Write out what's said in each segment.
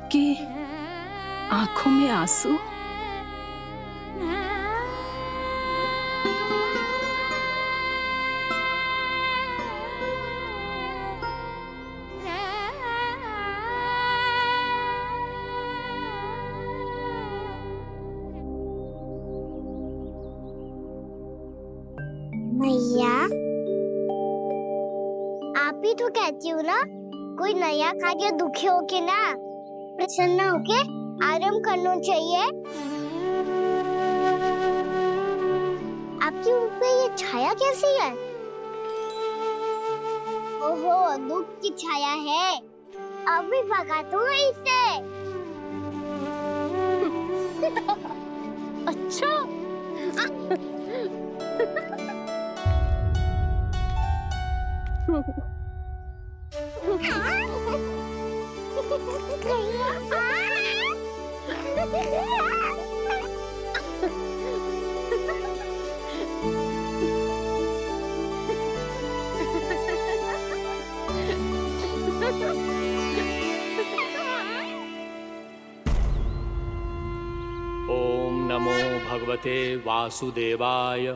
आपकी आंखों में आंसू? मैया, आप ही तो कहती हो ना, कोई नया कार्य दुखी होके ना प्रसन्न होके आराम करना चाहिए। आपकी मुंह पे ये छाया कैसी है? ओहो, दुख की छाया है। अभी भगा दो इसे। अच्छा। ओम नमो भगवते वासुदेवाय।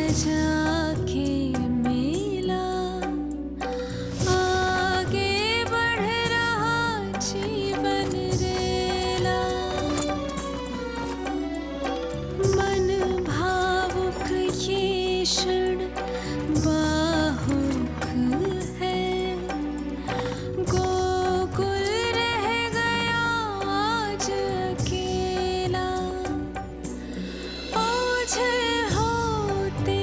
सजा के मेला आगे बढ़ रहा जीवन रेला। मन भावुक ये क्षण बाहुक है, गोकुल रह गया आज अकेला। ओझल होते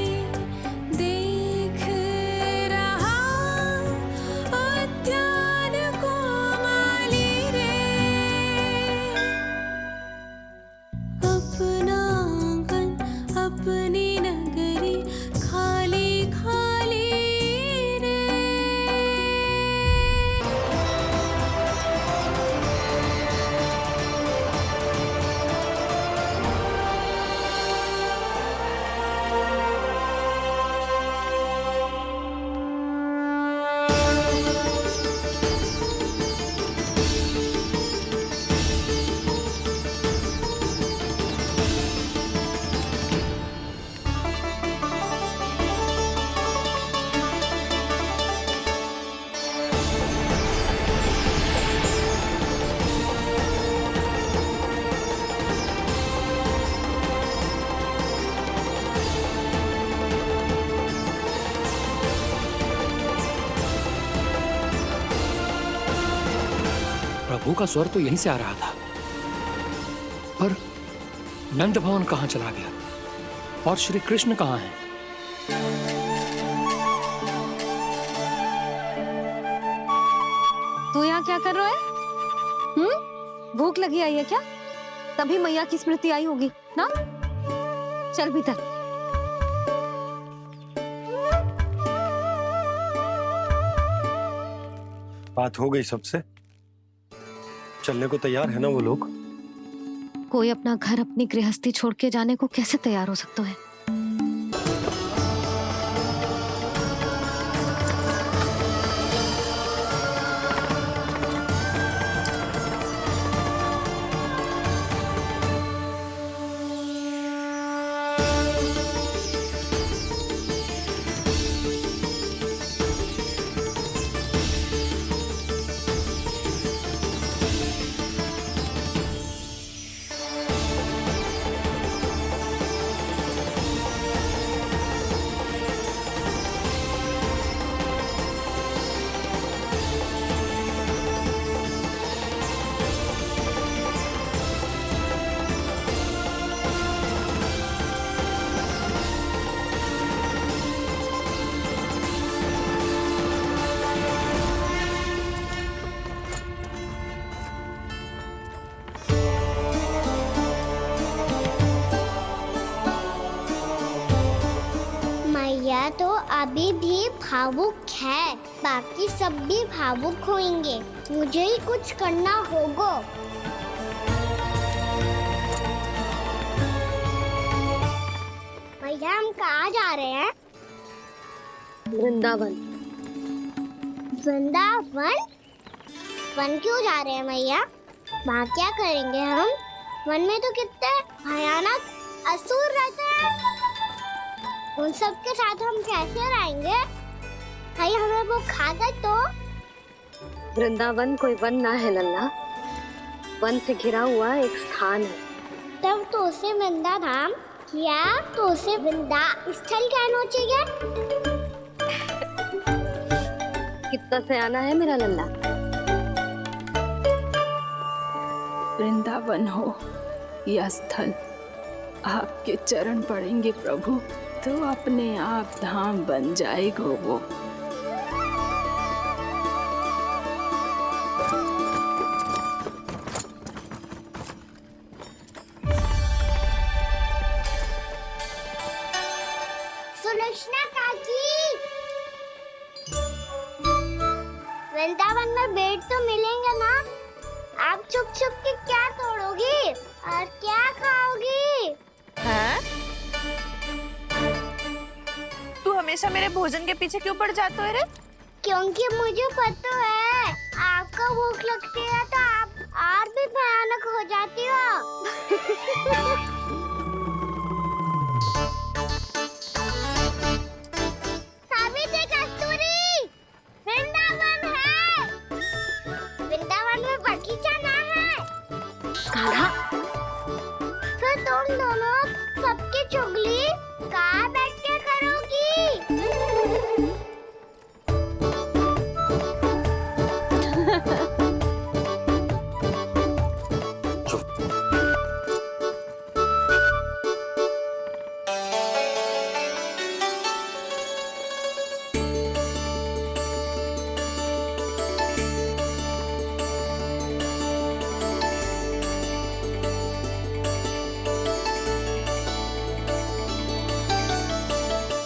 देख रहा उद्यान को माली रे। अपना आंगन अपनी नगरी खाली खाली रे। प्रभु का स्वर तो यहीं से आ रहा था, पर नंद भवन कहाँ चला गया और श्री कृष्ण कहाँ हैं? तू यहाँ क्या कर रहा है? भूख लगी आई है क्या? तभी मैया की स्मृति आई होगी ना? चल भीतर। बात हो गई सबसे? चलने को तैयार है ना वो लोग? कोई अपना घर अपनी गृहस्थी छोड़ के जाने को कैसे तैयार हो सकता है? मैया तो अभी भी भावुक है, बाकी सब भी भावुक होंगे। मुझे ही कुछ करना होगा। भैया हम कहाँ जा रहे हैं? वृंदावन। वृंदावन? वन क्यों जा रहे हैं मैया? वहाँ क्या करेंगे हम? वन में तो कितने भयानक असुर रहते हैं। उन सब के साथ हम कैसे रहेंगे? कहीं हमें वो खा गए तो? वृंदावन कोई वन ना है लल्ला, वन से घिरा हुआ एक स्थान है। तब तो उसे वृंदा धाम या तो उसे वृंदा स्थल कहना चाहिए। कितना सयाना है मेरा लल्ला। वृंदावन हो या स्थल, आपके चरण पड़ेंगे प्रभु तो अपने आप धाम बन जाएगा वो। सुलक्षणा काकी, वृंदावन में बेड तो मिलेंगे ना? आप छुप छुप के क्या तोड़ोगी और क्या खाओगी? हाँ? तू हमेशा मेरे भोजन के पीछे क्यों पड़ जाता है रे? क्योंकि मुझे पता है आपको भूख लगती है तो आप और भी भयानक हो जाती हो। कान्हा, फिर तुम दोनों सबकी चुगली कहाँ बैठ के करोगी?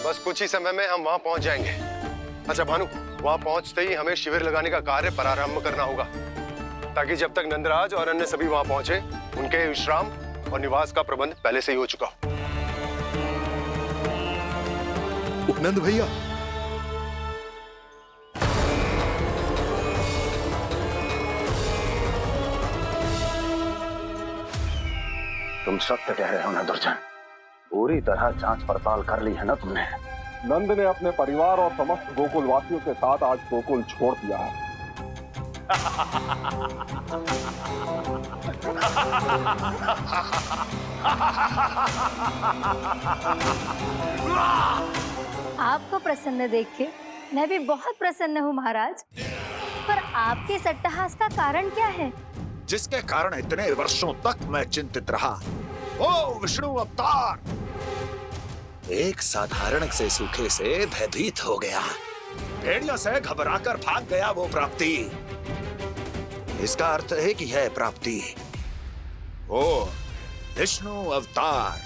बस कुछ ही समय में हम वहां पहुंच जाएंगे। अच्छा भानु, वहां पहुंचते ही हमें शिविर लगाने का कार्य प्रारंभ करना होगा, ताकि जब तक नंदराज और अन्य सभी वहां पहुंचे, उनके विश्राम और निवास का प्रबंध पहले से ही हो चुका हो। उपनंद भैया, तुम सत्य कह रहे हो ना दुर्जन? पूरी तरह जांच पड़ताल कर ली है ना तुमने? नंद ने अपने परिवार और समस्त गोकुल वासियों के साथ आज गोकुल छोड़ दिया है। आपको प्रसन्न देख के मैं भी बहुत प्रसन्न हूँ महाराज। पर आपके इस अट्टहास का कारण क्या है? जिसके कारण इतने वर्षों तक मैं चिंतित रहा, वो विष्णु अवतार एक साधारण से सूखे से भयभीत हो गया, भेड़ियों से घबराकर भाग गया। वो प्राप्ति, इसका अर्थ है कि है प्राप्ति, वो विष्णु अवतार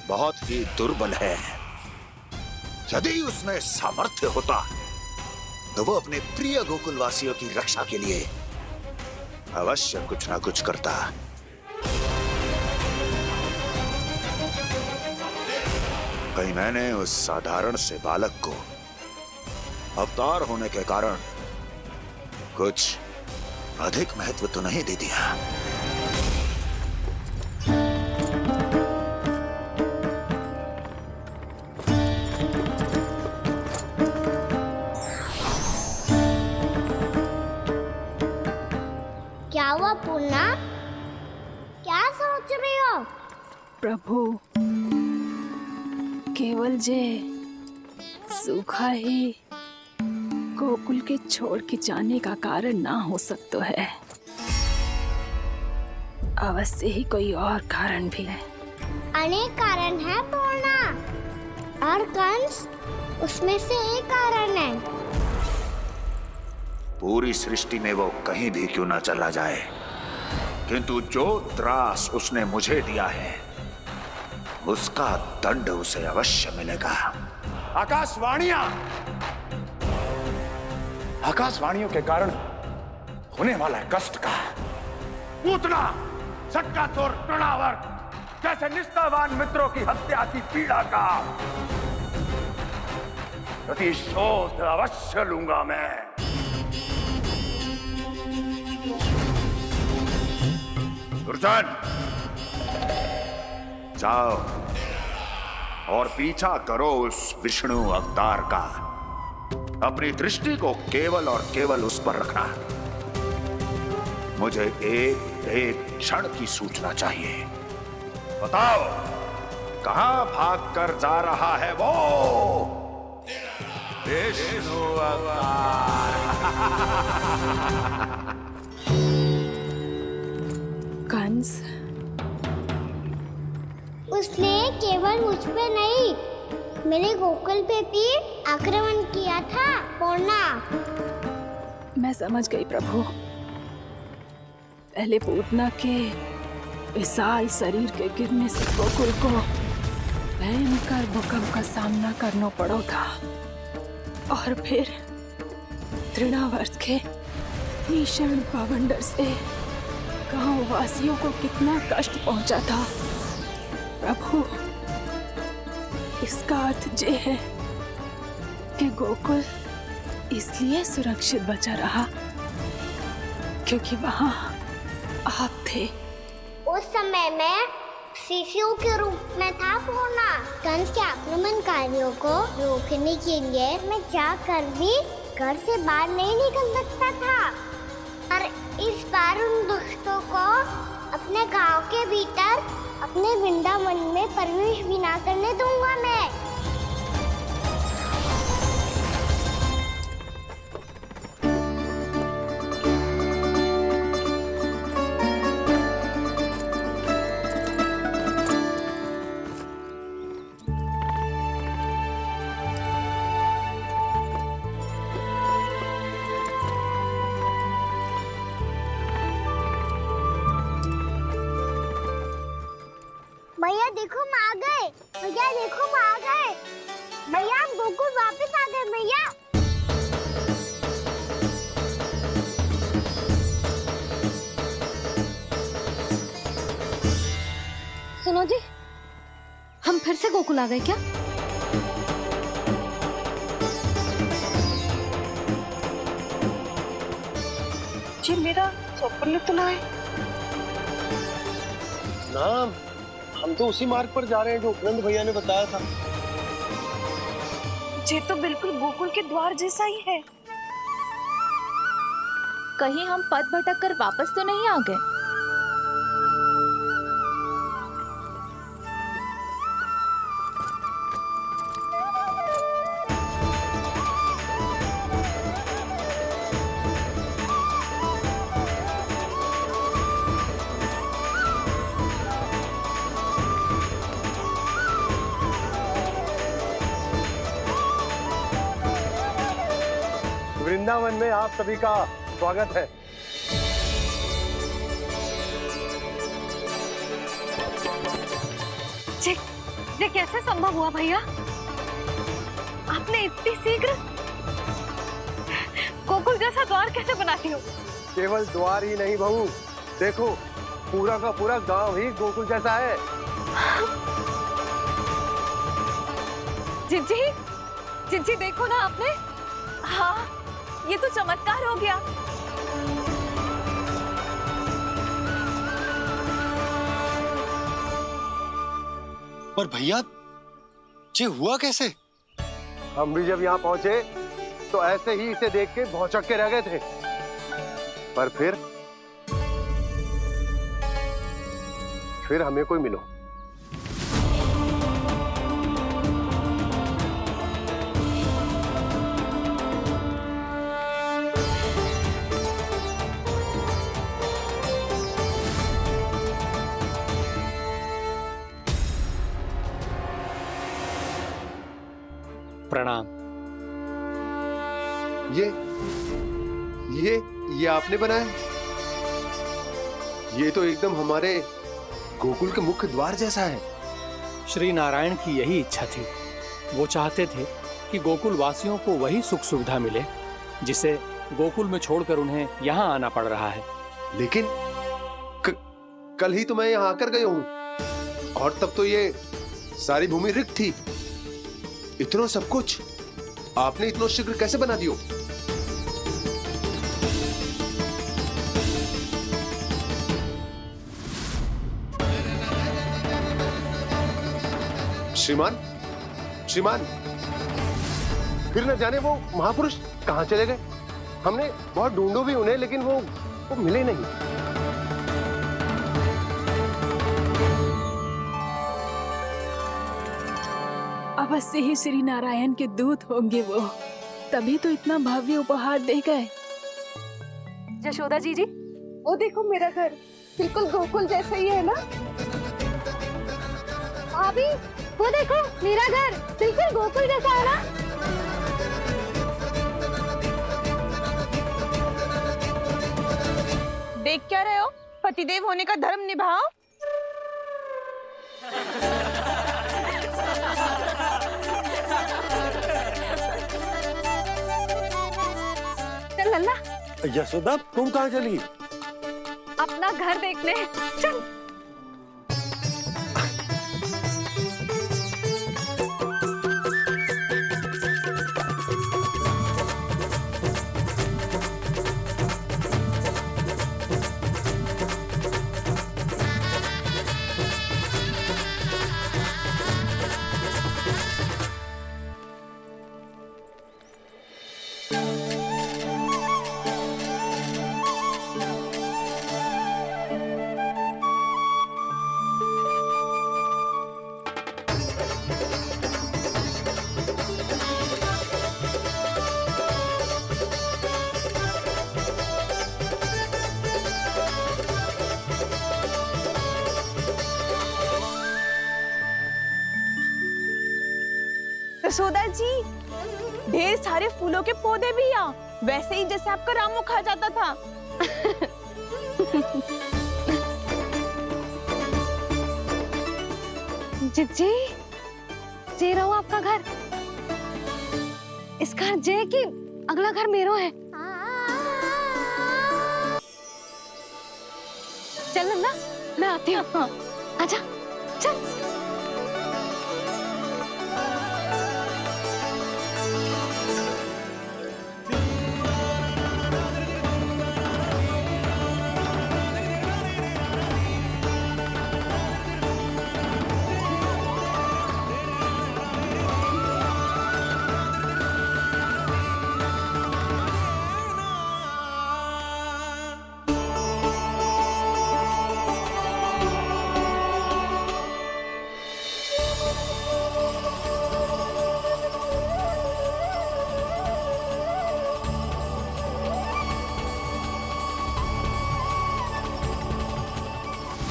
बहुत ही दुर्बल है। यदि उसमें सामर्थ्य होता तो वो अपने प्रिय गोकुलवासियों की रक्षा के लिए अवश्य कुछ ना कुछ करता। कहीं मैंने उस साधारण से बालक को अवतार होने के कारण कुछ अधिक महत्व तो नहीं दे दिया। क्या हुआ पूर्णा? क्या सोच रही हो? प्रभु, केवल जे सूखा ही गोकुल के छोड़ के जाने का कारण ना हो सकता है, अवश्य ही कोई और कारण भी है। अनेक कारण है पूर्णा, और कंस उसमें से एक कारण है। पूरी सृष्टि में वो कहीं भी क्यों ना चला जाए, किंतु जो त्रास उसने मुझे दिया है उसका दंड उसे अवश्य मिलेगा। आकाशवाणियों के कारण होने वाला कष्ट का पूतना, सटकासुर, तृणावर्त जैसे निष्ठावान मित्रों की हत्या की पीड़ा का प्रतिशोध अवश्य लूंगा मैं। दुर्जन, जाओ और पीछा करो उस विष्णु अवतार का। अपनी दृष्टि को केवल और केवल उस पर रखना। मुझे एक क्षण की सूचना चाहिए। बताओ, कहां भागकर जा रहा है वो विष्णु अवतार? कंस, उसने केवल मुझ पे नहीं, मेरे गोकुल पे भी आक्रमण किया था पूर्णा। मैं समझ गई प्रभु। पहले पूतना के विशाल शरीर के गिरने से गोकुल को भयंकर भूकंप का सामना करना पड़ा था, और फिर तृणावर्त के भीषण पावंडर से गांव वासियों को कितना कष्ट पहुंचा था। प्रभु, इसका अर्थ ये है कि गोकुल इसलिए सुरक्षित बचा रहा क्योंकि वहां आप थे। उस समय मैं शिशु के रूप में था पूर्णा। कंस के आक्रमणकारियों को रोकने के लिए मैं जाकर भी घर से बाहर नहीं निकल सकता था, और इस बार उन दुष्टों को भीतर अपने वृंदावन में प्रवेश भी ना करने दूंगा मैं। भैया देखो हम आ गए, भैया देखो हम आ गए, भैया हम गोकुल वापस आ गए भैया। सुनो जी, हम फिर से गोकुल आ गए क्या? जी मेरा स्वप्न तो ना है। ना, हम तो उसी मार्ग पर जा रहे हैं जो उपनंद भैया ने बताया था। ये तो बिल्कुल गोकुल के द्वार जैसा ही है। कहीं हम पथ भटक कर वापस तो नहीं आ गए? वृंदावन में आप सभी का स्वागत है। ये कैसे संभव हुआ भैया? आपने इतनी शीघ्र गोकुल जैसा द्वार कैसे बनाती हो? केवल द्वार ही नहीं बहू, देखो पूरा का पूरा गांव ही गोकुल जैसा है। जिज्जी, जिज्जी देखो ना आपने। हाँ, ये तो चमत्कार हो गया। पर भैया ये हुआ कैसे? हम भी जब यहाँ पहुंचे तो ऐसे ही इसे देख के भौचक के रह गए थे, पर फिर हमें कोई मिलो। प्रणाम। ये आपने बनाया? ये तो एकदम हमारे गोकुल के मुख्य द्वार जैसा है। श्री नारायण की यही इच्छा थी। वो चाहते थे कि गोकुल वासियों को वही सुख सुविधा मिले जिसे गोकुल में छोड़कर उन्हें यहाँ आना पड़ रहा है। लेकिन कल ही तो मैं यहाँ आकर गया हूँ और तब तो ये सारी भूमि रिक्त थी। इतना सब कुछ आपने इतना शीघ्र कैसे बना दियो? श्रीमान, फिर न जाने वो महापुरुष कहाँ चले गए। हमने बहुत ढूंढो भी उन्हें, लेकिन वो मिले नहीं। अवश्य ही श्री नारायण के दूत होंगे वो, तभी तो इतना भव्य उपहार दे गए। यशोदा जी, वो देखो मेरा घर बिल्कुल गोकुल जैसा ही है ना। भाभी वो देखो मेरा घर बिल्कुल गोकुल जैसा है ना। देख क्या रहे हो? पतिदेव होने का धर्म निभाओ। चल लल्ला, यशोदा तुम कहाँ चली? अपना घर देखने चल। यशोदा जी, ढेर सारे फूलों के पौधे भी यहाँ, वैसे ही जैसे आपका रामू खा जाता था। जी जे रहो आपका घर। इस घर जे की अगला घर मेरो है। चल नंदा, मैं आती हूँ। आजा चल।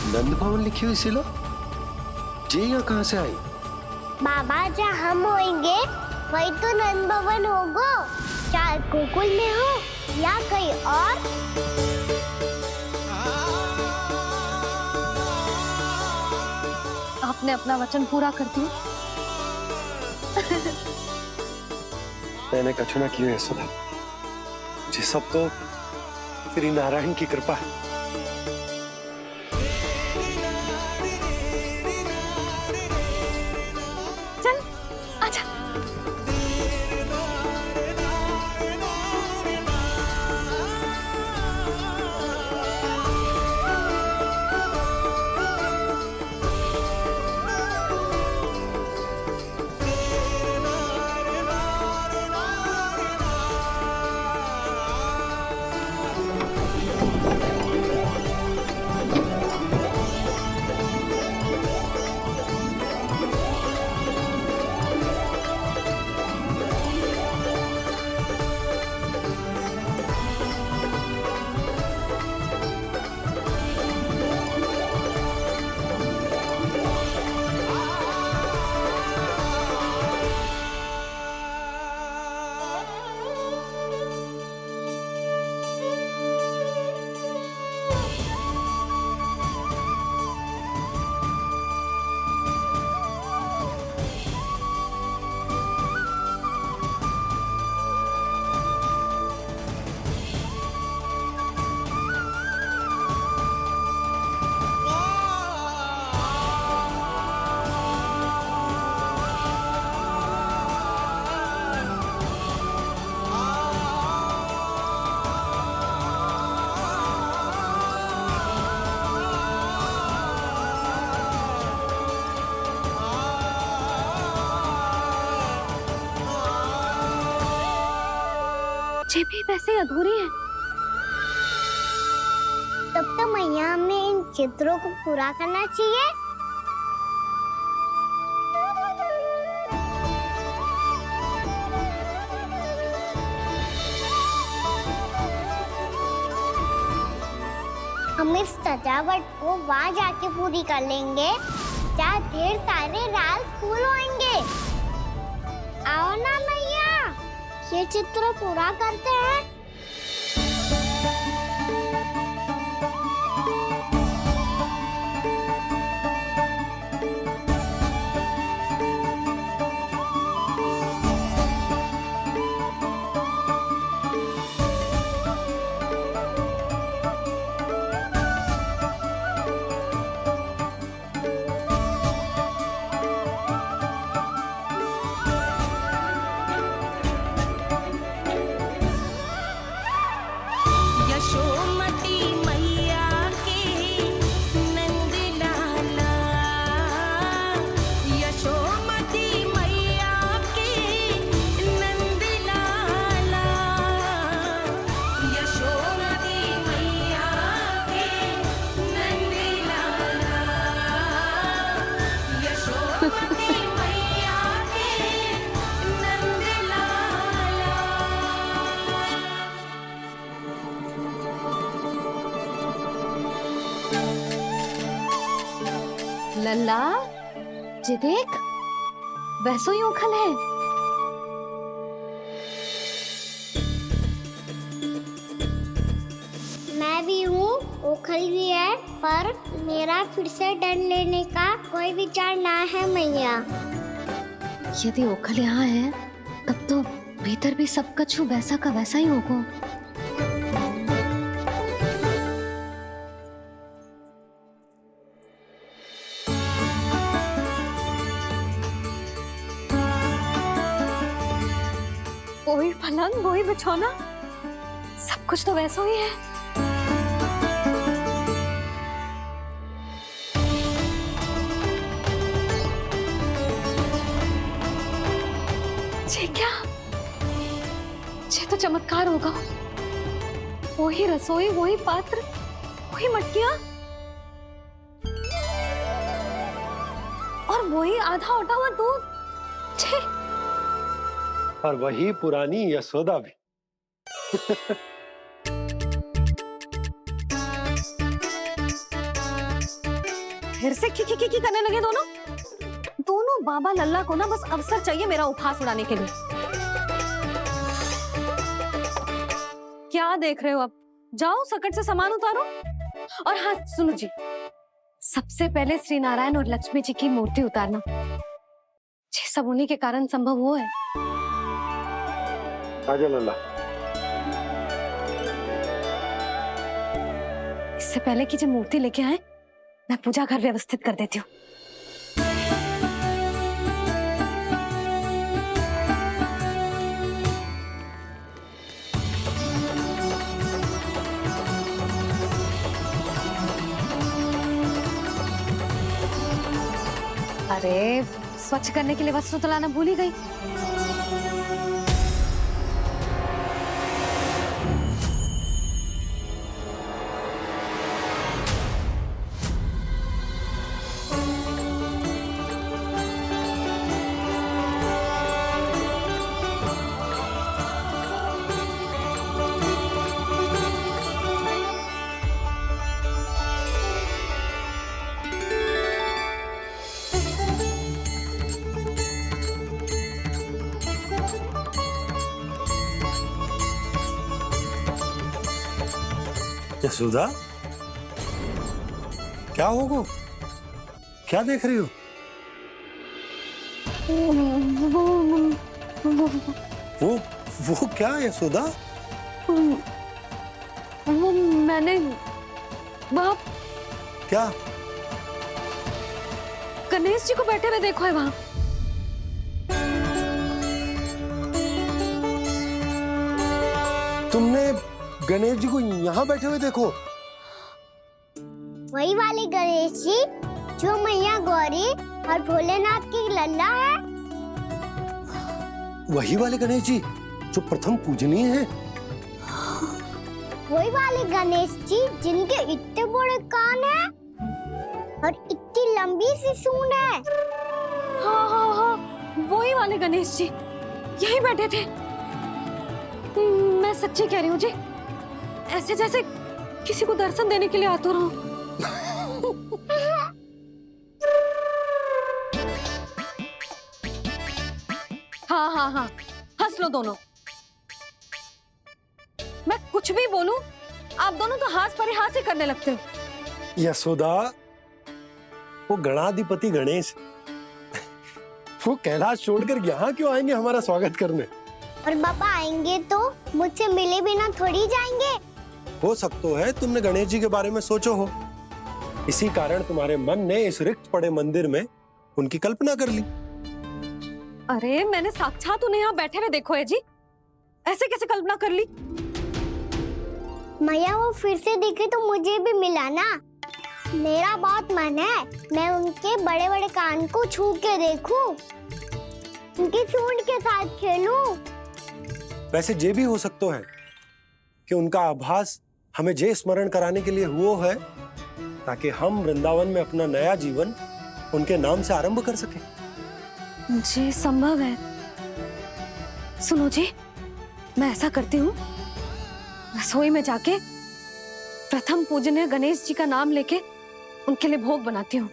नंद भवन लिखी हुई सिला जे यहाँ कहाँ से आई? बाबा, जहाँ हम होंगे वही तो नंद भवन होगा, चाहे गोकुल में हो या कहीं और। आपने अपना वचन पूरा कर दिया। मैंने कछु ना किया यशोदा, ये सब तो श्री नारायण की कृपा है। चल आजा। ये भी वैसे अधूरी है। तब तो मैया हमें इन चित्रों को पूरा करना चाहिए। हम इस सजावट को वहाँ जाके पूरी कर लेंगे जहाँ ढेर सारे लाल फूल होंगे। आओ ना मैया, ये चित्र पूरा करते हैं। लल्ला, ये देख, वैसो ही उखल है। भूखल भी है, पर मेरा फिर से डर लेने का कोई विचार ना है मैया। यदि ओखल यहाँ है तब तो भीतर भी सब कछु वैसा का वैसा ही होगा। वही पलंग, वही बिछौना, सब कुछ तो वैसा ही है। ये क्या? ये तो चमत्कार होगा। वही रसोई, वही पात्र, वही मटकियां और वही आधा उटा हुआ दूध। छे! और वही पुरानी यशोदा भी। फिर से की करने लगे दोनों। दोनों बाबा लल्ला को ना बस अवसर चाहिए मेरा उपहास उड़ाने के लिए। क्या देख रहे हो? अब जाओ सकट से सामान उतारो। और हाँ सुनो जी, सबसे पहले श्री नारायण और लक्ष्मी जी की मूर्ति उतारना। ये सब उन्हीं के कारण संभव हुआ है। आजा लल्ला। इससे पहले कि जो मूर्ति लेके आए, मैं पूजा घर व्यवस्थित कर देती हूँ। अरे स्वच्छ करने के लिए वस्त्र तो लाना भूल ही गई। यशोदा, क्या होगा? क्या देख रही हो? वो क्या यशोदा? वो मैंने बाप क्या? गणेश जी को बैठे हुए देखो है वहां। तुमने गणेश जी को यहाँ बैठे हुए देखो? वही वाले गणेश जी जो मैया गौरी और भोलेनाथ की लल्ला है। वही वाले गणेश जी जो प्रथम पूजनीय है। वही वाले गणेश जी जिनके इतने बड़े कान हैं और इतनी लंबी सी सूंड है। हाँ हाँ हाँ, वही वाले गणेश जी यही बैठे थे। मैं सच्ची कह रही हूँ जी, ऐसे जैसे किसी को दर्शन देने के लिए आतुर हूँ। हाँ हाँ हाँ, हंस लो दोनों। मैं कुछ भी बोलूं, आप दोनों तो हास परिहास ही करने लगते हो। यशोदा, वो गणाधिपति गणेश वो कैलाश छोड़कर यहाँ क्यों आएंगे हमारा स्वागत करने? और पापा आएंगे तो मुझसे मिले बिना थोड़ी जाएंगे। हो सकता है तुमने गणेश जी के बारे में सोचो हो, इसी कारण तुम्हारे मन ने इस रिक्त पड़े मंदिर में उनकी कल्पना कर ली। अरे मैंने साक्षात उन्हें यहाँ बैठे हुए देखो है जी, ऐसे कैसे कल्पना कर ली? मैया वो फिर से दिखे तो मुझे भी मिला ना। मेरा बहुत मन है मैं उनके बड़े बड़े कान को छू के देखूं, उनकी सूंड के साथ खेलूं। वैसे ये भी हो सकता है कि उनका आभास हमें जे स्मरण कराने के लिए हुआ है ताकि हम वृंदावन में अपना नया जीवन उनके नाम से आरंभ कर सके। जी संभव है। सुनो जी, मैं ऐसा करती हूँ, रसोई में जाके प्रथम पूजनीय गणेश जी का नाम लेके उनके लिए भोग बनाती हूँ।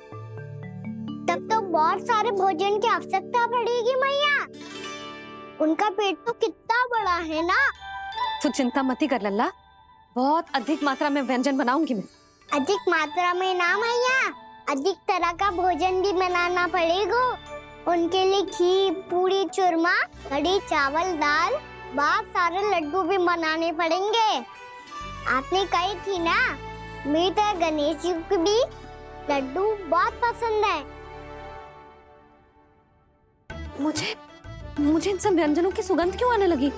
तब तो बहुत सारे भोजन की आवश्यकता पड़ेगी मैया। उनका पेट तो कितना बड़ा है ना। तू चिंता मत कर लल्ला, बहुत अधिक मात्रा में व्यंजन बनाऊंगी मैं। अधिक मात्रा में ना मैया, अधिक तरह का भोजन भी बनाना पड़ेगा। उनके लिए खीर, पूरी, चूरमा, कढ़ी, चावल, दाल, बहुत सारे लड्डू भी बनाने पड़ेंगे। आपने कही थी ना, मेरी तरह गणेश जी को भी लड्डू बहुत पसंद है। मुझे इन सब व्यंजनों की सुगंध क्यों आने लगी,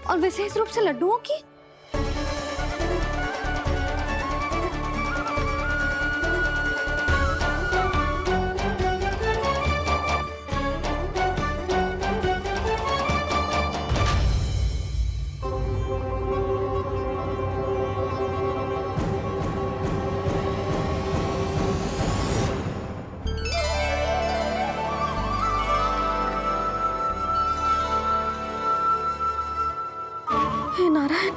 और विशेष रूप से लड्डुओं की? हे नारायण,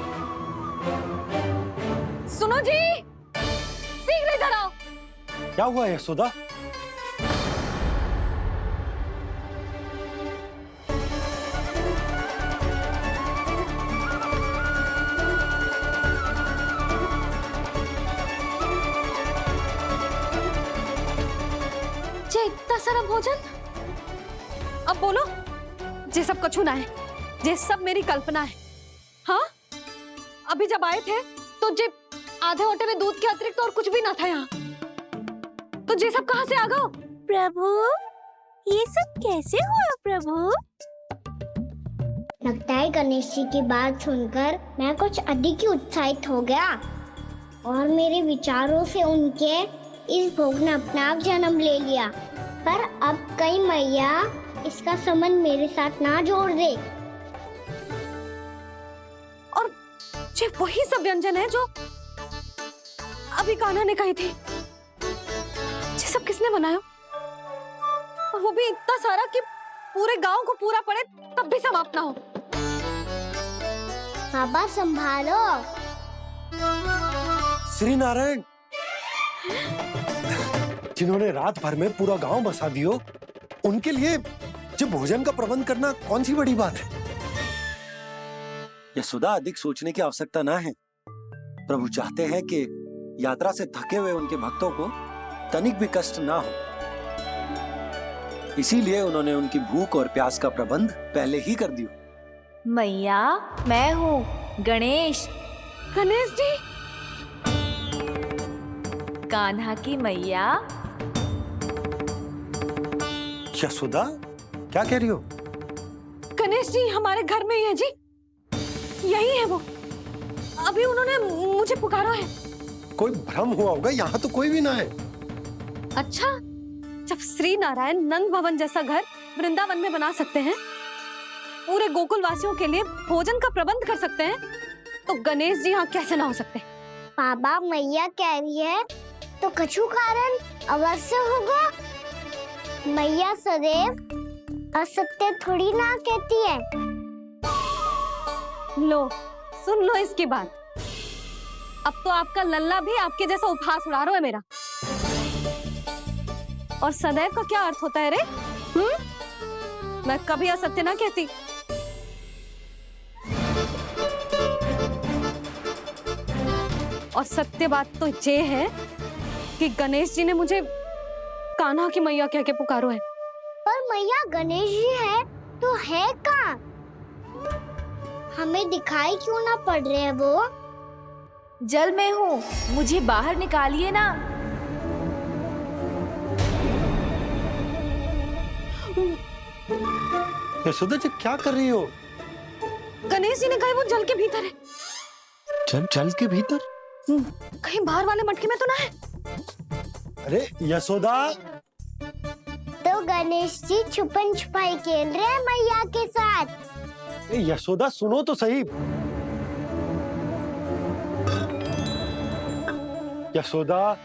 सुनो जी, शीघ्र इधर आओ। क्या हुआ यशोदा? जे इतना सारा भोजन, अब बोलो, जे सब कछु ना है, जे सब मेरी कल्पना है। हाँ, अभी जब आए थे तो जे आधे ओटे में दूध के अतिरिक्त और कुछ भी ना था यहाँ, तो जे सब कहाँ से आ गए? प्रभु, ये सब कैसे हुआ प्रभु? लगता है गणेश जी की बात सुनकर मैं कुछ अधिक ही उत्साहित हो गया और मेरे विचारों से उनके इस भोग ने अपना आप जन्म ले लिया। पर अब कहीं मैया इसका संबंध मेरे साथ ना जोड़ दे। ये वही सब व्यंजन है जो अभी कान्हा ने कही थी। ये सब किसने बनाया? और वो भी इतना सारा कि पूरे गांव को पूरा पड़े तब भी समाप्त ना हो। बाबा संभालो। श्री नारायण, जिन्होंने रात भर में पूरा गांव बसा दियो, उनके लिए जो भोजन का प्रबंध करना कौन सी बड़ी बात है? यशोदा, अधिक सोचने की आवश्यकता ना है। प्रभु चाहते हैं कि यात्रा से थके हुए उनके भक्तों को तनिक भी कष्ट ना हो, इसीलिए उन्होंने उनकी भूख और प्यास का प्रबंध पहले ही कर दिया। मैया, मैं हूँ गणेश। गणेश जी? कान्हा की मैया। यशोदा, क्या कह रही हो? गणेश जी हमारे घर में ही है जी, यही है वो। अभी उन्होंने मुझे पुकारा है। कोई भ्रम हुआ होगा, यहाँ तो कोई भी ना है। अच्छा, जब श्री नारायण नंद भवन जैसा घर वृंदावन में बना सकते हैं, पूरे गोकुल वासियों के लिए भोजन का प्रबंध कर सकते हैं, तो गणेश जी यहाँ कैसे ना हो सकते? बाबा, मैया कह रही है तो कछु कारण अवश्य होगा। मैया सदैव असत्य थोड़ी ना कहती है। लो, सुन लो इसकी बात। अब तो आपका लल्ला भी आपके जैसा उपहास उड़ा रहा है मेरा। और सदैव का क्या अर्थ होता है रे? मैं कभी असत्य ना कहती। और सत्य बात तो ये है कि गणेश जी ने मुझे कान्हा की मैया कह के पुकारो है। पर मैया गणेश जी है तो है कहाँ? हमें दिखाई क्यों ना पड़ रहे हैं वो? जल में हूँ, मुझे बाहर निकालिए ना। यशोदा जी, क्या कर रही हो? गणेश जी ने कहा वो जल के भीतर है। जल के भीतर? कहीं बाहर वाले मटके में तो ना है? अरे यशोदा! तो गणेश जी छुपन छुपाई खेल रहे हैं मैया के साथ। यशोदा, सुनो तो सही। यशोदा,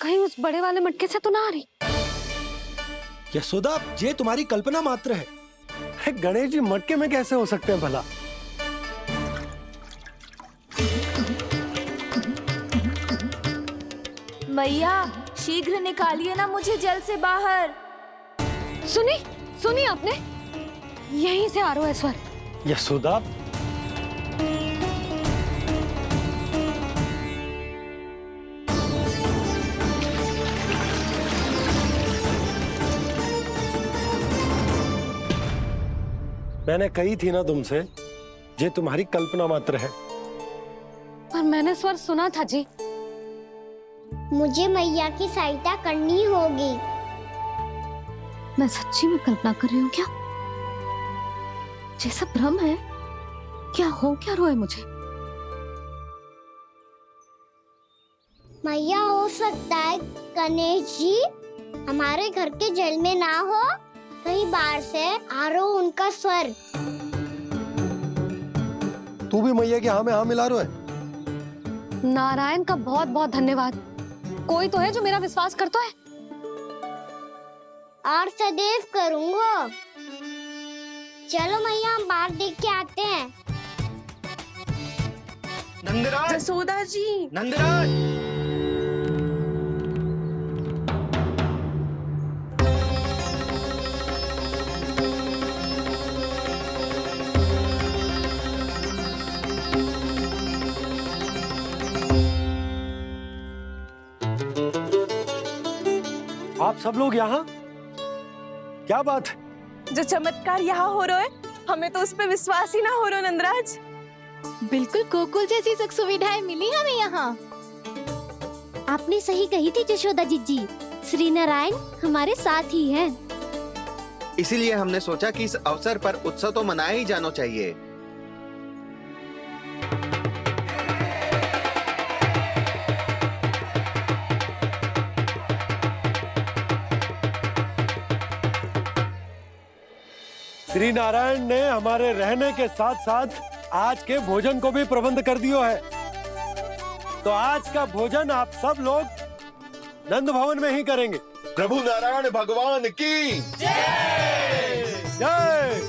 कहीं उस बड़े वाले मटके से तो ना आ रही? यशोदा, ये तुम्हारी कल्पना मात्र है। गणेश जी मटके में कैसे हो सकते हैं भला? मैया, शीघ्र निकालिए ना मुझे जल से बाहर। सुनी आपने? यहीं से आ रहा है स्वर। यशोदा, मैंने कही थी ना तुमसे, ये तुम्हारी कल्पना मात्र है। पर मैंने स्वर सुना था जी। मुझे मैया की सहायता करनी होगी। मैं सच्ची में कल्पना कर रही हूँ क्या? ये सब भ्रम है क्या? हो क्या रहा है मुझे? मैया, हो सकता है गणेश जी हमारे घर के जल में ना हो, कहीं बाहर से आ रहा हो उनका स्वर। तू भी मैया के हाँ में हाँ मिला रहा है। नारायण का बहुत बहुत धन्यवाद। कोई तो है जो मेरा विश्वास करता है। और सदैव करूंगा। चलो मैया, हम बाहर देख के आते हैं। नंदराज, जसोदा जी, नंदराज। आप सब लोग यहाँ? क्या बात है? जो चमत्कार यहाँ हो रहा है, हमें तो उस पे विश्वास ही ना हो रहा नंदराज। बिल्कुल गोकुल जैसी सुख सुविधाएं मिली हमें यहाँ। आपने सही कही थी जशोदा जीजी, श्री नारायण हमारे साथ ही हैं। इसीलिए हमने सोचा कि इस अवसर पर उत्सव तो मनाया ही जाना चाहिए। श्री नारायण ने हमारे रहने के साथ साथ आज के भोजन को भी प्रबंध कर दिया है। तो आज का भोजन आप सब लोग नंद भवन में ही करेंगे। प्रभु नारायण भगवान की जय जय।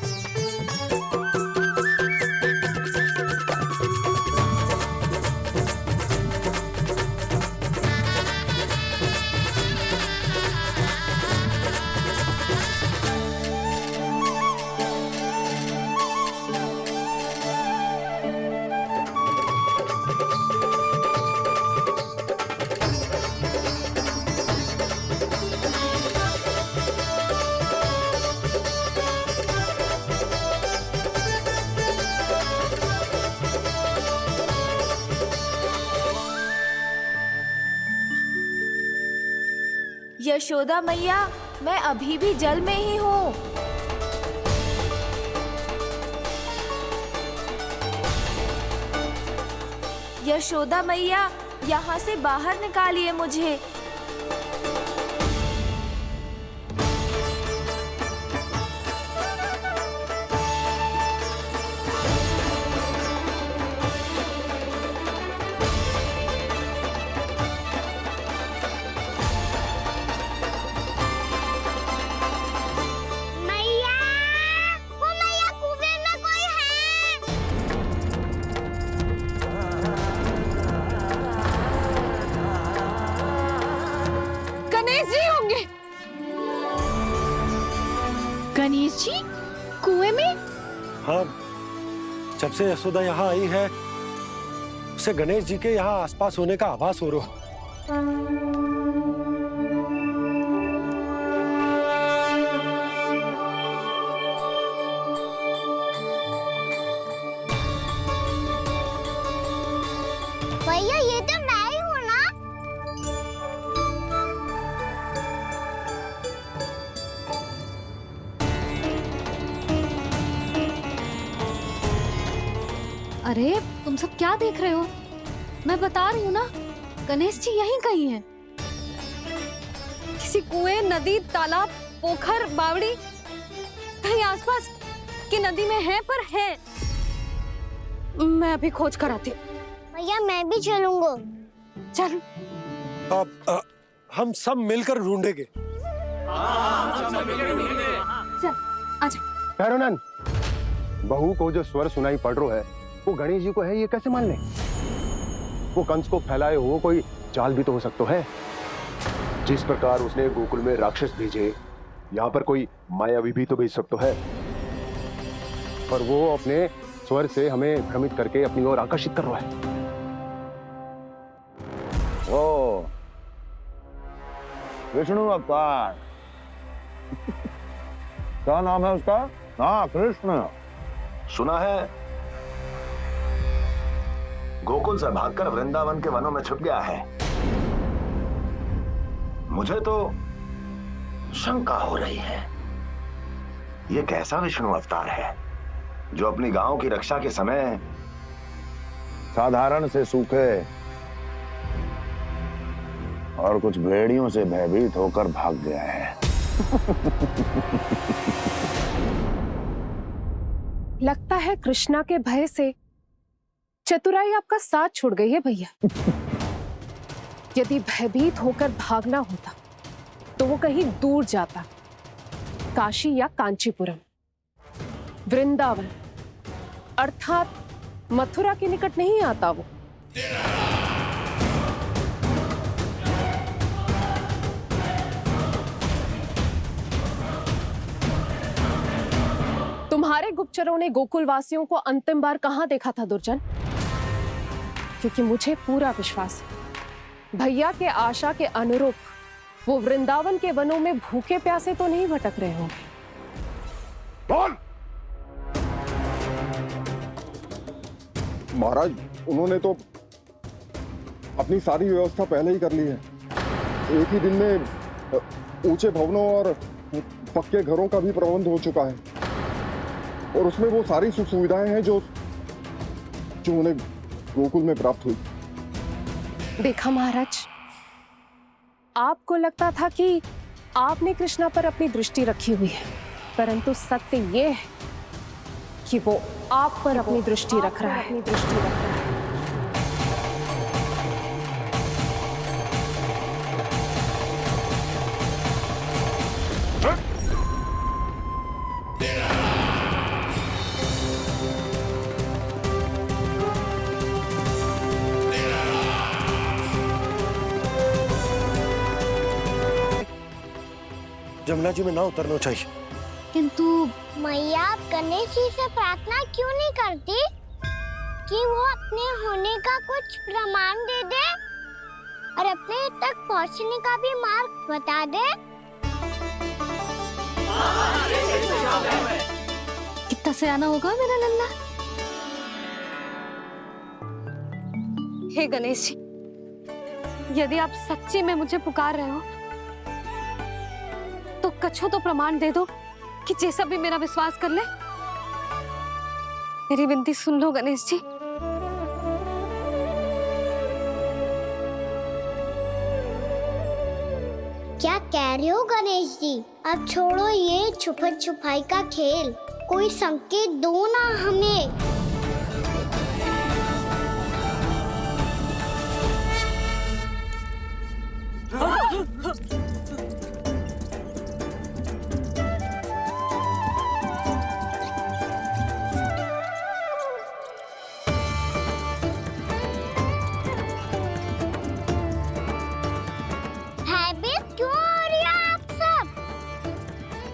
यशोदा मैया, मैं अभी भी जल में ही हूँ। यशोदा मैया, यहाँ से बाहर निकालिए मुझे। मैया, वो मैया, कुएं में कोई है। गणेश जी होंगे। गणेश जी कुएं में? हाँ, जब से यशोदा यहाँ आई है उसे गणेश जी के यहाँ आसपास होने का आभास हो रहा है। भैया, ये तो मैं ही हूँ ना। अरे तुम सब क्या देख रहे हो? मैं बता रही हूँ ना, गणेश जी यहीं कहीं हैं। किसी कुएं, नदी, तालाब, पोखर, बावड़ी, कहीं आसपास की नदी में है, पर है। मैं अभी खोज कर आती हूँ। भैया, मैं भी चलूंगा। चल। अब हम सब मिलकर ढूंढेंगे। चल, आजा। भैरवनाथ, बहू को जो स्वर सुनाई पड़ रहा है वो गणेश जी को है, ये कैसे मान ले? वो कंस को फैलाए हुए कोई चाल भी तो हो सकता है। जिस प्रकार उसने गोकुल में राक्षस भेजे, यहाँ पर कोई मायावी भी तो भेज सकता है। और वो अपने स्वर से हमें भ्रमित करके अपनी ओर आकर्षित कर रहा है। ओ विष्णु अवतार। क्या नाम है उसका? हाँ, कृष्ण। सुना है गोकुल से भागकर वृंदावन के वनों में छुप गया है। मुझे तो शंका हो रही है, ये कैसा विष्णु अवतार है जो अपनी गांव की रक्षा के समय साधारण से सूखे और कुछ भेड़ियों से भयभीत होकर भाग गया है। लगता है कृष्णा के भय से चतुराई आपका साथ छोड़ गई है भैया। यदि भयभीत होकर भागना होता तो वो कहीं दूर जाता, काशी या कांचीपुरम, वृंदावन अर्थात मथुरा के निकट नहीं आता वो। तुम्हारे गुप्तचरों ने गोकुल वासियों को अंतिम बार कहां देखा था दुर्जन? क्योंकि मुझे पूरा विश्वास है भैया के आशा के अनुरूप वो वृंदावन के वनों में भूखे प्यासे तो नहीं भटक रहे होंगे। बोल। महाराज, उन्होंने तो अपनी सारी व्यवस्था पहले ही कर ली है। एक ही दिन में ऊंचे भवनों और पक्के घरों का भी प्रबंध हो चुका है और उसमें वो सारी सुख सुविधाएं हैं जो उन्हें गोकुल में प्राप्त हुई। देखा महाराज, आपको लगता था कि आपने कृष्णा पर अपनी दृष्टि रखी हुई है, परंतु सत्य ये है कि वो आप पर अपनी दृष्टि रख रहा है। जमुना जी में ना उतरना चाहिए। किंतु मैया, आप गणेश जी से प्रार्थना क्यों नहीं करती कि वो अपने होने का कुछ प्रमाण दे दे और अपने तक पहुंचने का भी मार्ग बता दे? कितना सयाना होगा मेरा लल्ला। हे गणेश जी, यदि आप सच्ची में मुझे पुकार रहे हो तो कछो तो प्रमाण दे दो कि जैसा भी मेरा विश्वास कर ले। मेरी विनती सुन लो गणेश जी। क्या कह रहे हो गणेश जी? अब छोड़ो ये छुपन छुपाई का खेल, कोई संकेत दो ना हमें।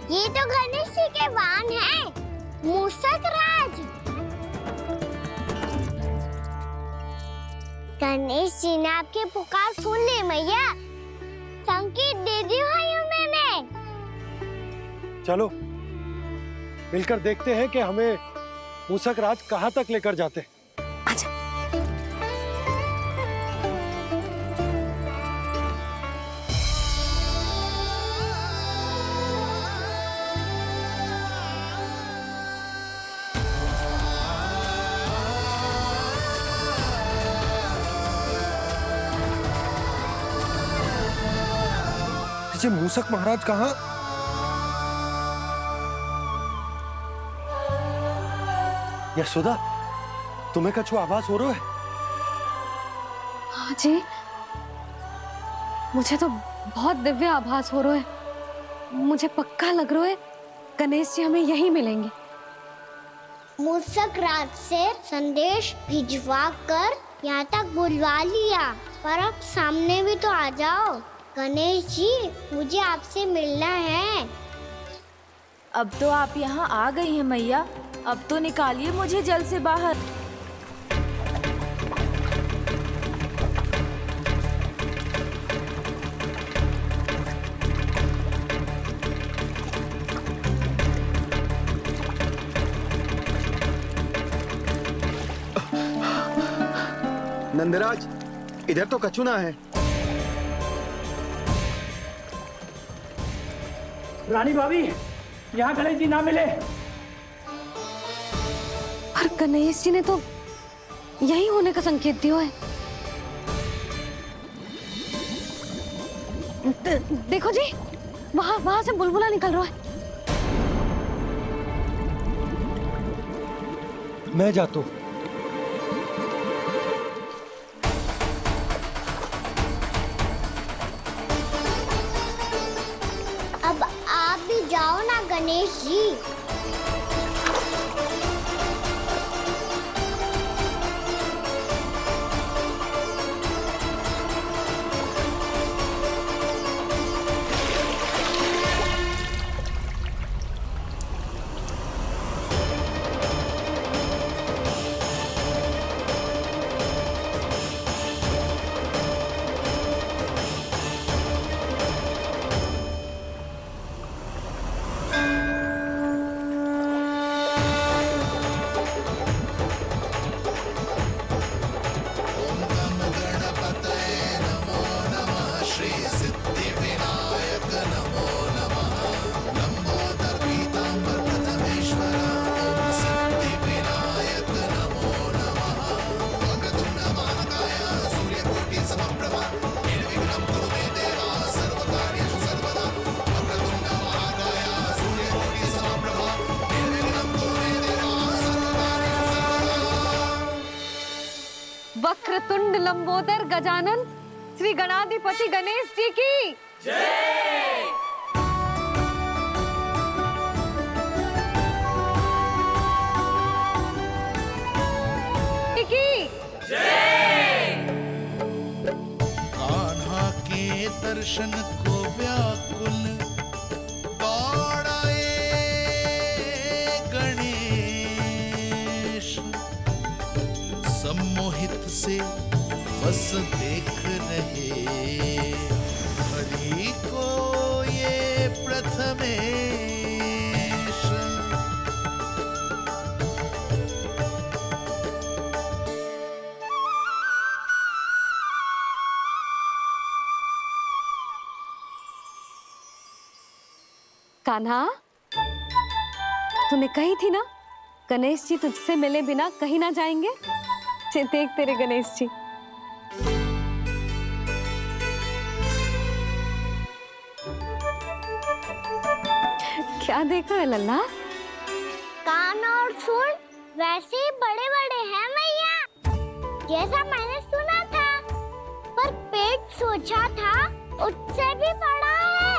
ये तो गणेश जी के वाहन हैं, मूषक राज। गणेश जी ने आपके पुकार सुन ली मैया, संकेत दे दी भाइयों मैंने। चलो मिलकर देखते हैं कि हमें मूषक राज कहाँ तक लेकर जाते हैं। जी मूषक महाराज कहाँ? यशोदा, तुम्हें कछु आभास हो रहा है? हाँ जी, मुझे तो बहुत दिव्य आभास हो रहा है। मुझे पक्का लग रहा है गणेश जी हमें यहीं मिलेंगे। मूषक राज से संदेश भिजवा कर यहाँ तक बुलवा लिया, पर अब सामने भी तो आ जाओ। गणेश जी, मुझे आपसे मिलना है। अब तो आप यहाँ आ गई हैं मैया, अब तो निकालिए मुझे जल से बाहर। नंदराज, इधर तो कछुना है। रानी भाभी, यहाँ गणेश जी ना मिले। पर गणेश जी ने तो यही होने का संकेत दिया है। देखो जी, वहां से बुलबुला निकल रहा है। मैं जाता हूँ। अब आप भी जाओ ना गणेश जी। वक्रतुंड लंबोदर गजानन श्री गणाधिपति गणेश जी की जय। की जय। कान्हा के दर्शन को व्याकुल दौड़ाए गणेश, सम्मोहित से बस देख रहे हरि को ये प्रथमेश। कान्हा, तूने कही थी ना गणेश जी तुझसे मिले बिना कहीं ना जाएंगे। देख तेरे गणेश जी। क्या देखा है लल्ला? कान और सुन वैसे ही बड़े बड़े हैं मैया, जैसा मैंने सुना था। पर पेट सोचा था उससे भी बड़ा है।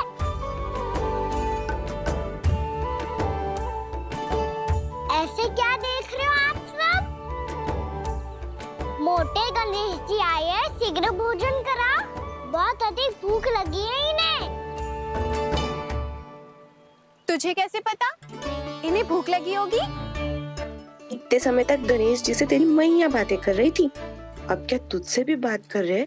ऐसे क्या देख रहे हो आप सब? मोटे गणेश जी आए हैं, शीघ्र भोजन करा। बहुत अधिक भूख लगी है इन्हें। तुझे कैसे पता इन्हें भूख लगी होगी? इतने समय तक गणेश जी से तेरी मैया बातें कर रही थी, अब क्या तुझसे भी बात कर रहे?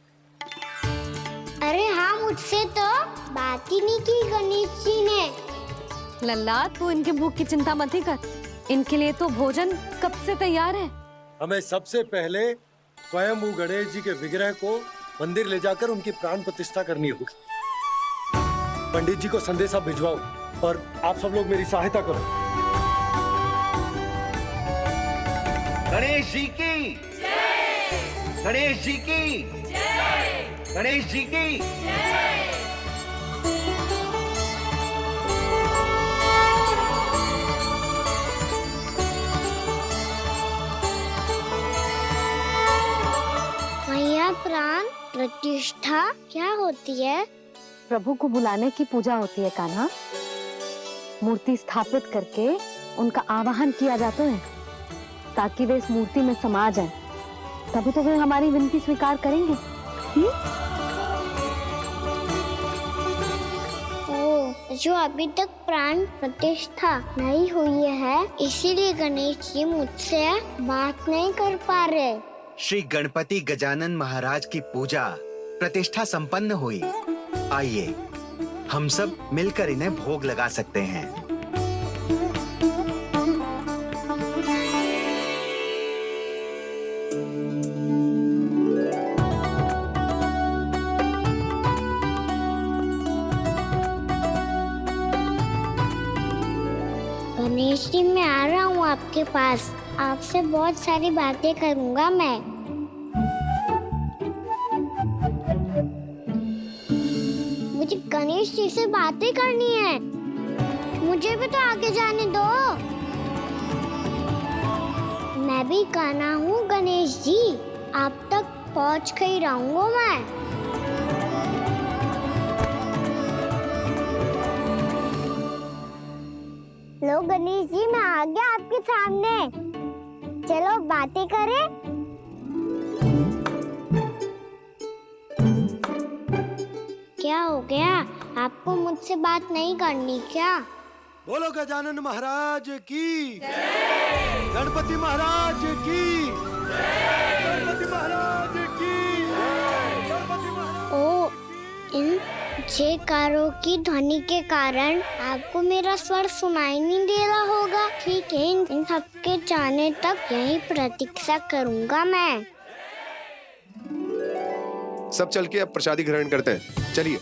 अरे हाँ, मुझसे तो बात ही नहीं की गणेश जी ने। लल्ला, तू इनके भूख की चिंता मत ही कर, इनके लिए तो भोजन कब से तैयार है। हमें सबसे पहले स्वयं गणेश जी के विग्रह को मंदिर ले जाकर उनकी प्राण प्रतिष्ठा करनी होगी। पंडित जी को संदेशा भिजवाओ और आप सब लोग मेरी सहायता करो। गणेश जी की जय। गणेश जी की जय। गणेश जी की जय। मैया, प्राण प्रतिष्ठा क्या होती है? प्रभु को बुलाने की पूजा होती है कान्हा। मूर्ति स्थापित करके उनका आवाहन किया जाता है ताकि वे इस मूर्ति में समा जाएं। तभी तो वे हमारी विनती स्वीकार करेंगे। ओ, जो अभी तक प्राण प्रतिष्ठा नहीं हुई है, इसीलिए गणेश जी मुझसे बात नहीं कर पा रहे। श्री गणपति गजानन महाराज की पूजा प्रतिष्ठा संपन्न हुई। आइए हम सब मिलकर इन्हें भोग लगा सकते हैं। जी मैं आ रहा हूँ आपके पास। आपसे बहुत सारी बातें करूँगा मैं। मुझे गणेश जी से बातें करनी है। मुझे भी तो आगे जाने दो। मैं भी कान्हा हूँ गणेश जी। आप तक पहुँच कर ही रहूँगा मैं। लो गणेश जी मैं आ गया आपके सामने। चलो बातें करें। क्या हो गया? आपको मुझसे बात नहीं करनी क्या? बोलो गजानन महाराज की, गणपति महाराज की, गणपति महाराज की, गणपति महाराज। ओ, इन जयकारों की ध्वनि के कारण आपको मेरा स्वर सुनाई नहीं दे रहा होगा। ठीक है, इन सबके जाने तक यही प्रतीक्षा करूंगा मैं। सब चल के अब प्रसादी ग्रहण करते हैं। चलिए।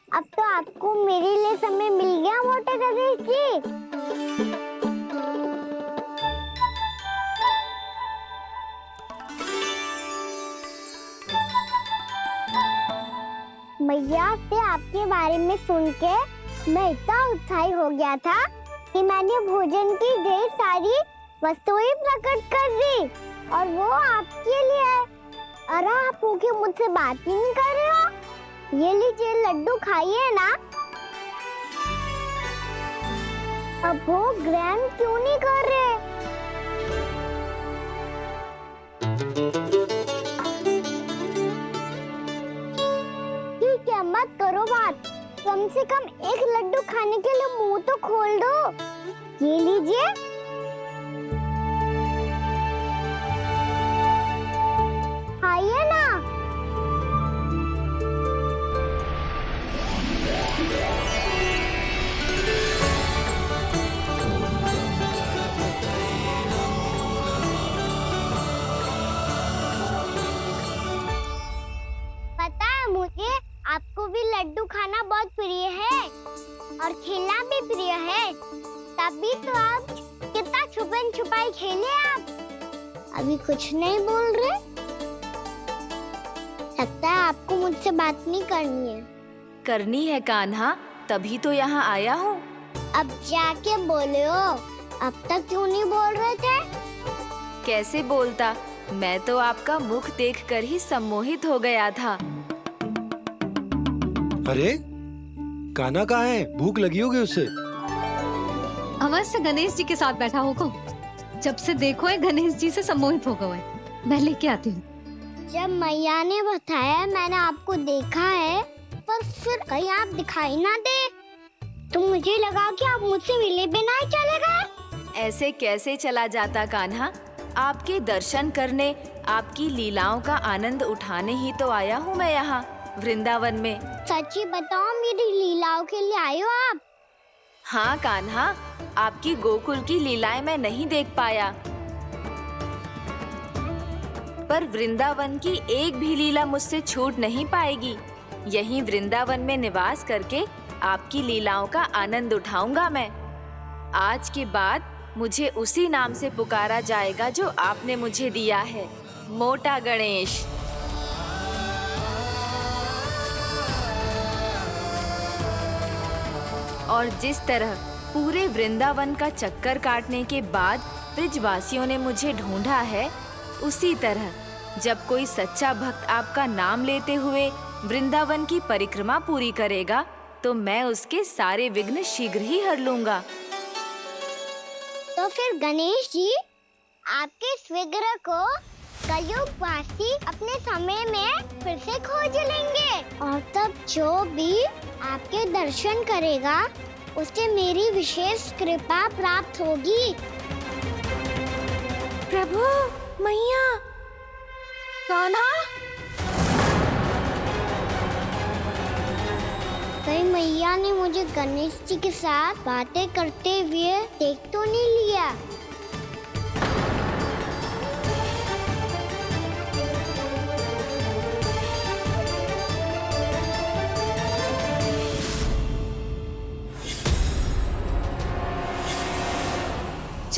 अब तो आपको मेरे लिए समय मिल गया मोटे गणेश जी। मैया से आपके बारे में सुन के मैं इतना उत्साही हो गया था कि मैंने भोजन की ढेर सारी वस्तुएं प्रकट कर दी और वो आपके लिए। अरे आप भूखे मुझसे बात ही नहीं कर रहे हो। ये लीजिए लड्डू खाइए ना। अब वो ग्रहण क्यों नहीं कर रहे? ठीक है मत करो बात। कम से कम एक लड्डू खाने के लिए मुंह तो खोल दो। ये लीजिए। खाइए ना। पता है मुझे आपको भी लड्डू खाना बहुत प्रिय है और खेलना भी प्रिय है। तभी तो आप कितना छुपन छुपाई खेले आप। अभी कुछ नहीं बोल रहे। लगता है आपको मुझसे बात नहीं करनी है। करनी है कान्हा, तभी तो यहाँ आया हूँ। अब जाके बोले हो। अब तक क्यों नहीं बोल रहे थे? कैसे बोलता, मैं तो आपका मुख देखकर ही सम्मोहित हो गया था। अरे कान्हा कहाँ है? भूख लगी होगी उसे। अवश्य गणेश जी के साथ बैठा होगा। जब से देखो है गणेश जी से सम्मोहित हो गए। मैं लेके आती हूँ। जब मैया ने बताया मैंने आपको देखा है, पर फिर कहीं आप दिखाई ना दे तो मुझे लगा कि आप मुझसे मिले बिना ही चले गए। ऐसे कैसे चला जाता कान्हा? आपके दर्शन करने, आपकी लीलाओं का आनंद उठाने ही तो आया हूँ मैं यहाँ वृंदावन में। सच्ची बताओ, मेरी लीलाओं के लिए आए हो आप? हाँ कान्हा, आपकी गोकुल की लीलाएं मैं नहीं देख पाया, पर वृंदावन की एक भी लीला मुझसे छूट नहीं पाएगी। यहीं वृंदावन में निवास करके आपकी लीलाओं का आनंद उठाऊंगा मैं। आज के बाद मुझे उसी नाम से पुकारा जाएगा जो आपने मुझे दिया है, मोटा गणेश। और जिस तरह पूरे वृंदावन का चक्कर काटने के बाद ब्रिजवासियों ने मुझे ढूंढा है, उसी तरह जब कोई सच्चा भक्त आपका नाम लेते हुए वृंदावन की परिक्रमा पूरी करेगा तो मैं उसके सारे विघ्न शीघ्र ही हर लूंगा। तो फिर गणेश जी, आपके इस विग्रह को कलयुग वासी अपने समय में फिर से खोज लेंगे और तब जो भी आपके दर्शन करेगा उसे मेरी विशेष कृपा प्राप्त होगी। प्रभु, मैया, कान्हा। कहीं मैया ने मुझे गणेश जी के साथ बातें करते हुए देख तो नहीं लिया?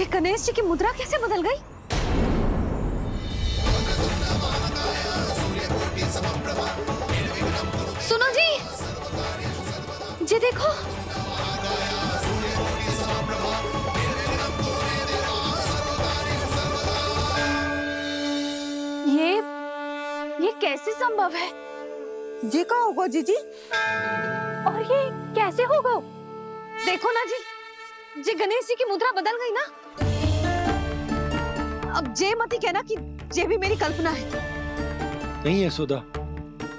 जी गणेश जी की मुद्रा कैसे बदल गई? सुनो जी, जी देखो। ये कैसे संभव है? जी का होगा जीजी? और ये कैसे होगा? देखो ना जी, जी गणेश जी की मुद्रा बदल गई ना। अब जे मती कहना कि जे भी मेरी कल्पना है। नहीं यशोदा,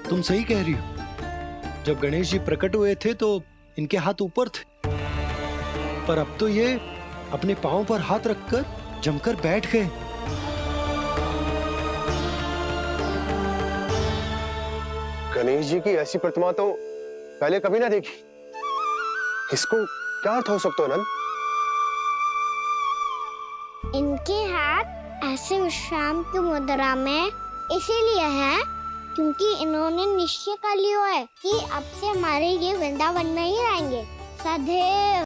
तुम सही कह रही हो। जब गणेश जी प्रकट हुए थे तो इनके हाथ ऊपर थे, पर अब तो ये अपने पांव पर हाथ रखकर जमकर बैठ गए। गणेश जी की ऐसी प्रतिमा तो पहले कभी ना देखी। इसको क्या अर्थ हो सकता है नंद? इनके हाथ ऐसे विश्राम की मुद्रा में इसीलिए है क्योंकि इन्होंने निश्चय कर लिया है कि अब से हमारे ये वृंदावन में ही रहेंगे सदैव।